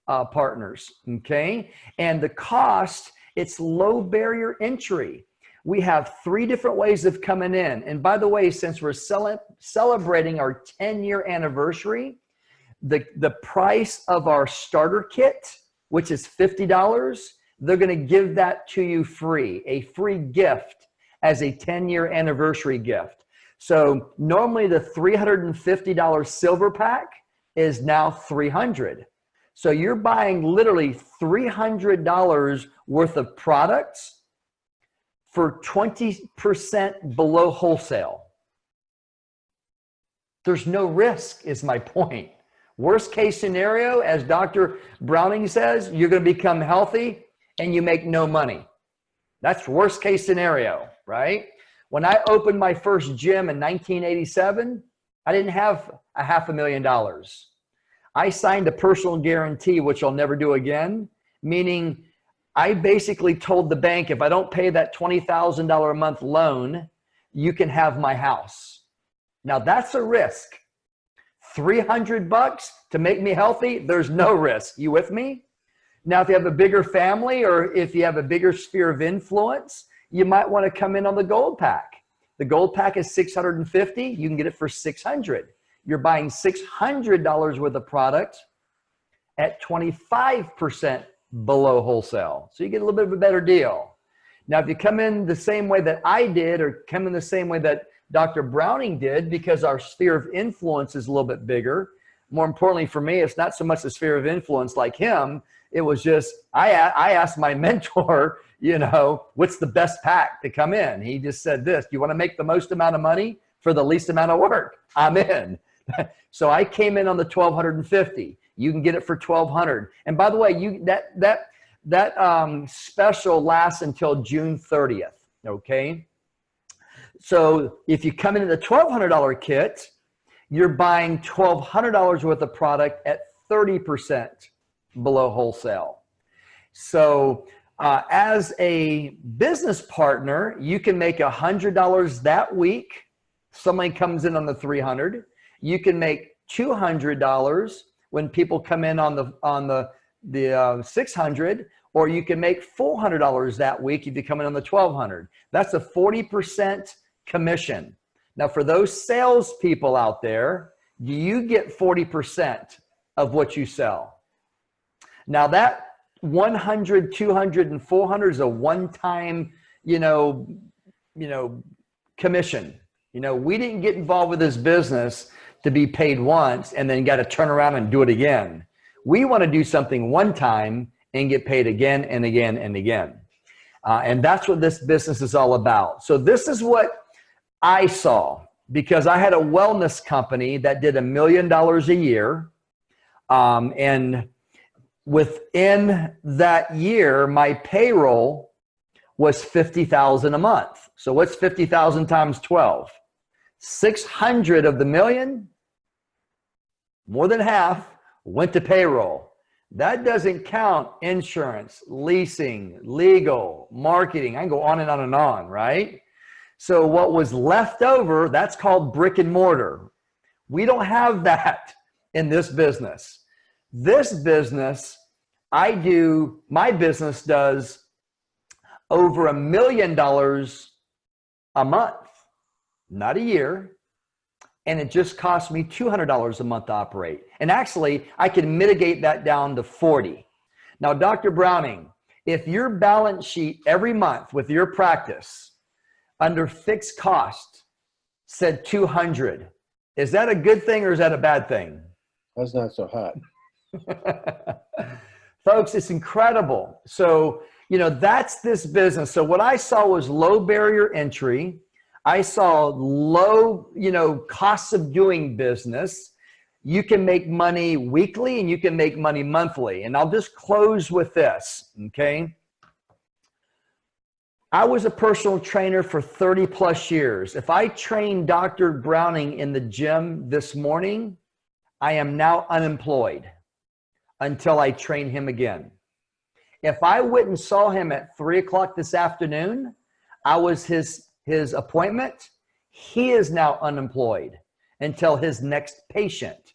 A: partners, okay? And the cost, it's low barrier entry. We have 3 different ways of coming in. And by the way, since we're celebrating our 10-year anniversary, the price of our starter kit, which is $50, they're going to give that to you free, a free gift as a 10-year anniversary gift. So normally the $350 silver pack is now $300. So you're buying literally $300 worth of products for 20% below wholesale. There's no risk is my point. Worst case scenario, as Dr. Browning says, you're going to become healthy and you make no money. That's worst case scenario, right? When I opened my first gym in 1987, I didn't have $500,000. I signed a personal guarantee, which I'll never do again, meaning I basically told the bank, if I don't pay that $20,000 a month loan, you can have my house. Now that's a risk. $300 to make me healthy, there's no risk. You with me? Now, if you have a bigger family or if you have a bigger sphere of influence, you might want to come in on the gold pack. The gold pack is $650. You can get it for $600. You're buying $600 worth of product at 25% below wholesale. So you get a little bit of a better deal. Now, if you come in the same way that I did or come in the same way that Dr. Browning did, because our sphere of influence is a little bit bigger. More importantly for me, it's not so much the sphere of influence like him. It was just, I asked my mentor, what's the best pack to come in? He just said this, you want to make the most amount of money for the least amount of work? I'm in. So I came in on the $1,250. You can get it for $1,200. And by the way, that special lasts until June 30th, okay? So if you come in at the $1,200 kit, you're buying $1,200 worth of product at 30% below wholesale. So as a business partner, you can make $100 that week. Somebody comes in on the $300. You can make $200 when people come in on the $600, or you can make $400 that week if you come in on the $1,200. That's a 40% commission. Now, for those salespeople out there, do you get 40% of what you sell? Now, that 100, 200, and 400 is a one-time, commission. You know, we didn't get involved with this business to be paid once and then got to turn around and do it again. We want to do something one time and get paid again and again and again. And that's what this business is all about. So this is what I saw, because I had a wellness company that did $1 million a year. And within that year, my payroll was $50,000 a month. So what's 50,000 times 12? 600 of the million, more than half, went to payroll. That doesn't count insurance, leasing, legal, marketing. I can go on and on and on, right? So what was left over, that's called brick and mortar. We don't have that in this business. This business, my business does over $1 million a month, not a year. And it just cost me $200 a month to operate. And actually, I can mitigate that down to 40. Now, Dr. Browning, if your balance sheet every month with your practice under fixed cost said 200, is that a good thing or is that a bad thing?
B: That's not so hot.
A: Folks, it's incredible. So, you know, that's this business. So what I saw was low barrier entry. I saw low, costs of doing business. You can make money weekly and you can make money monthly. And I'll just close with this, okay? I was a personal trainer for 30 plus years. If I trained Dr. Browning in the gym this morning, I am now unemployed until I train him again. If I went and saw him at 3 o'clock this afternoon, I was his appointment, he is now unemployed until his next patient.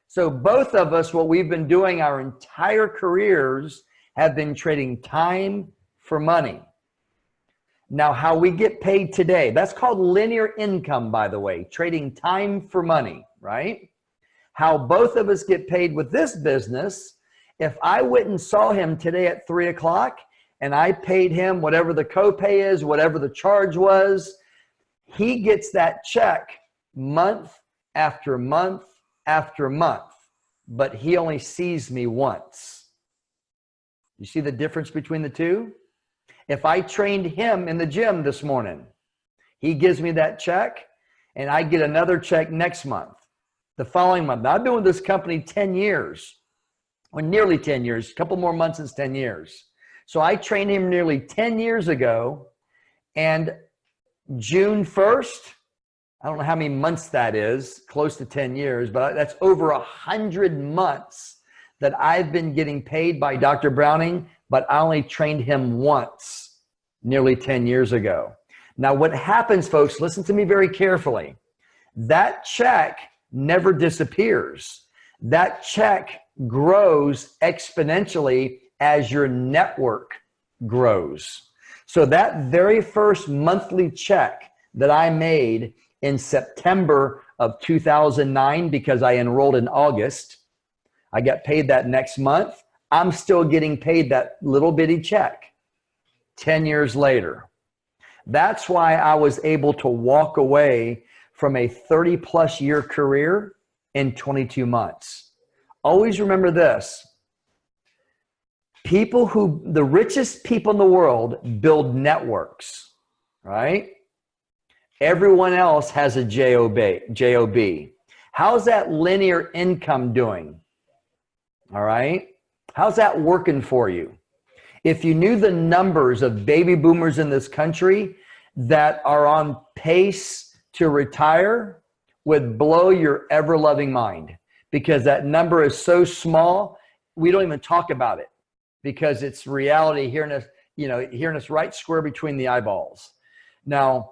A: So both of us, what we've been doing our entire careers, have been trading time for money. Now, how we get paid today, that's called linear income, by the way, trading time for money, right? How both of us get paid with this business, if I went and saw him today at 3 o'clock, and I paid him whatever the copay is, whatever the charge was, he gets that check month after month after month, but he only sees me once. You see the difference between the two? If I trained him in the gym this morning, he gives me that check and I get another check next month, the following month. Now, I've been with this company 10 years, or nearly 10 years, a couple more months is 10 years. So I trained him nearly 10 years ago, and June 1st, I don't know how many months that is, close to 10 years, but that's over 100 months that I've been getting paid by Dr. Browning, but I only trained him once nearly 10 years ago. Now, what happens, folks, listen to me very carefully. That check never disappears. That check grows exponentially as your network grows. So that very first monthly check that I made in September of 2009, because I enrolled in August, I got paid that next month. I'm still getting paid that little bitty check 10 years later. That's why I was able to walk away from a 30 plus year career in 22 months. Always remember this. The richest people in the world build networks, right? Everyone else has a JOB. How's that linear income doing? All right. How's that working for you? If you knew the numbers of baby boomers in this country that are on pace to retire, would blow your ever-loving mind, because that number is so small, we don't even talk about it, because it's reality hearing us right square between the eyeballs. Now,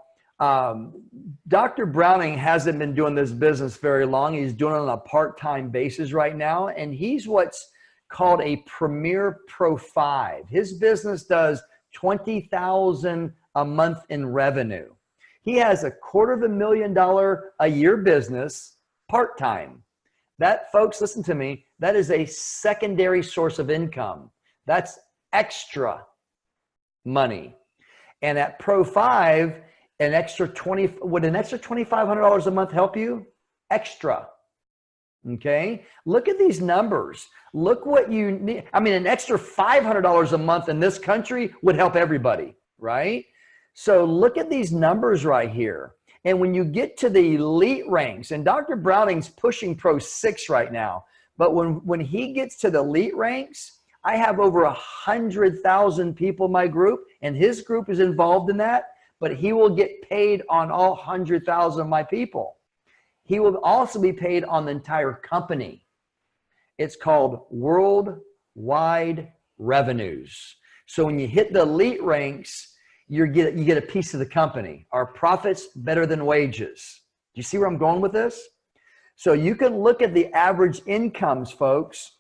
A: Dr. Browning hasn't been doing this business very long. He's doing it on a part-time basis right now, and he's what's called a Premier Pro 5. His business does $20,000 a month in revenue. He has a $250,000 a year business part-time. That, folks, listen to me, that is a secondary source of income. That's extra money. And at Pro 5, An extra would an extra $2,500 a month help you? Extra. Okay. Look at these numbers. Look what you need. I mean, an extra $500 a month in this country would help everybody, right? So look at these numbers right here. And when you get to the elite ranks, and Dr. Browning's pushing Pro 6 right now, but when he gets to the elite ranks, I have over 100,000 people in my group, and his group is involved in that, but he will get paid on all 100,000 of my people. He will also be paid on the entire company. It's called worldwide revenues. So when you hit the elite ranks, you get a piece of the company. Our profits better than wages. Do you see where I'm going with this? So you can look at the average incomes, folks.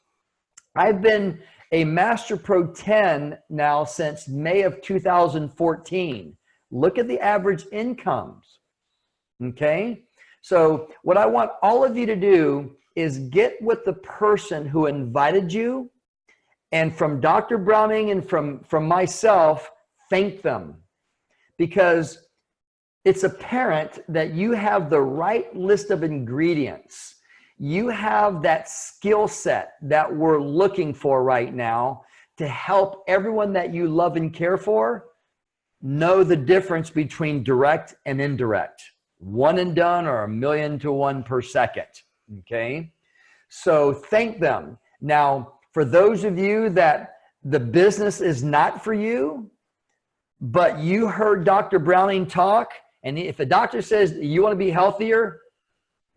A: I've been a Master Pro 10 now since May of 2014. Look at the average incomes, okay? So what I want all of you to do is get with the person who invited you, and from Dr. Browning and from myself, thank them, because it's apparent that you have the right list of ingredients. You have that skill set that we're looking for right now to help everyone that you love and care for know the difference between direct and indirect, one and done or 1,000,000 to 1 per second. Okay. So thank them. Now, for those of you that the business is not for you, but you heard Dr. Browning talk, and if the doctor says you want to be healthier,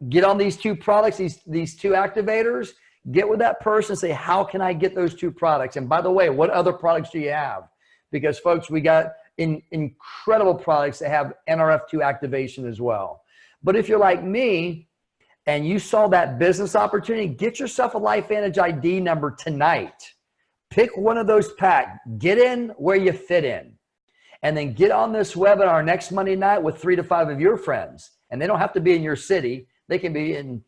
A: get on these 2 products, these 2 activators, get with that person and say, how can I get those 2 products? And by the way, what other products do you have? Because folks, we got incredible products that have Nrf2 activation as well. But if you're like me and you saw that business opportunity, get yourself a LifeVantage ID number tonight. Pick one of those pack. Get in where you fit in. And then get on this webinar next Monday night with 3 to 5 of your friends. And they don't have to be in your city. They can be in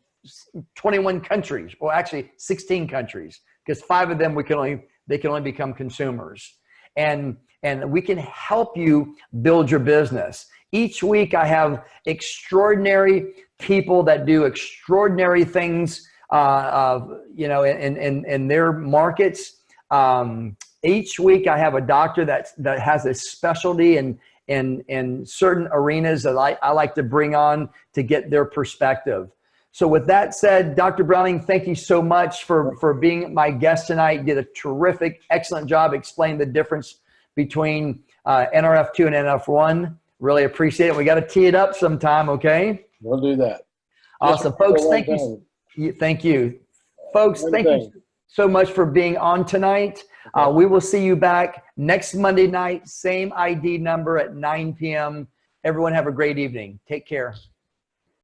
A: 21 countries, or actually 16 countries, because 5 of them they can only become consumers. And we can help you build your business. Each week I have extraordinary people that do extraordinary things, in their markets. Each week I have a doctor that has a specialty in certain arenas that I like to bring on to get their perspective. So with that said, Dr. Browning, thank you so much for being my guest tonight. You did a terrific, excellent job explaining the difference between NRF2 and NRF1. Really appreciate it. We got to tee it up sometime, okay?
B: We'll do that.
A: Awesome. Folks, thank you. Thank you. Folks, thank you so much for being on tonight. We will see you back next Monday night, same ID number at 9 p.m. Everyone have a great evening. Take care.